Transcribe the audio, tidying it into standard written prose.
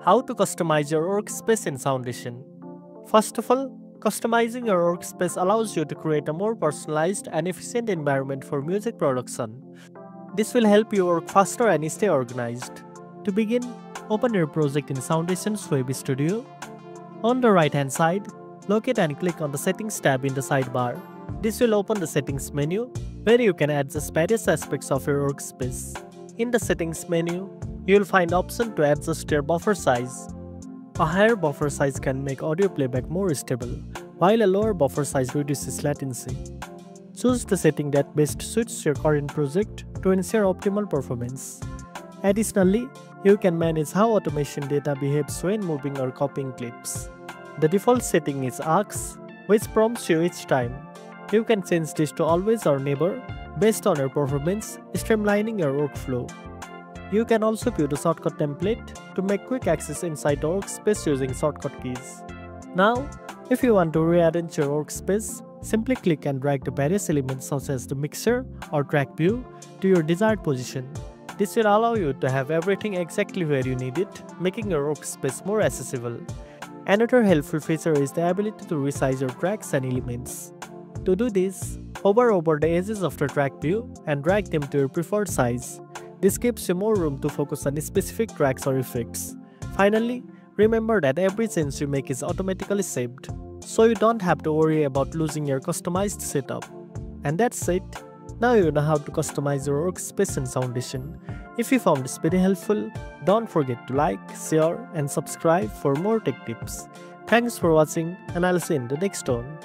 How to customize your workspace in Soundation. First of all, customizing your workspace allows you to create a more personalized and efficient environment for music production. This will help you work faster and stay organized. To begin, open your project in Soundation's Web Studio. On the right hand side, locate and click on the Settings tab in the sidebar. This will open the Settings menu, where you can adjust various aspects of your workspace. In the Settings menu, you will find option to adjust your buffer size. A higher buffer size can make audio playback more stable, while a lower buffer size reduces latency. Choose the setting that best suits your current project to ensure optimal performance. Additionally, you can manage how automation data behaves when moving or copying clips. The default setting is aux, which prompts you each time. You can change this to always or never based on your performance, streamlining your workflow. You can also view the shortcut template to make quick access inside the workspace using shortcut keys. Now, if you want to rearrange your workspace, simply click and drag the various elements such as the mixer or track view to your desired position. This will allow you to have everything exactly where you need it, making your workspace more accessible. Another helpful feature is the ability to resize your tracks and elements. To do this, hover over the edges of the track view and drag them to your preferred size. This gives you more room to focus on specific tracks or effects. Finally, remember that every change you make is automatically saved, so you don't have to worry about losing your customized setup. And that's it. Now you know how to customize your workspace in Soundation. If you found this video helpful, don't forget to like, share, and subscribe for more tech tips. Thanks for watching, and I'll see you in the next one.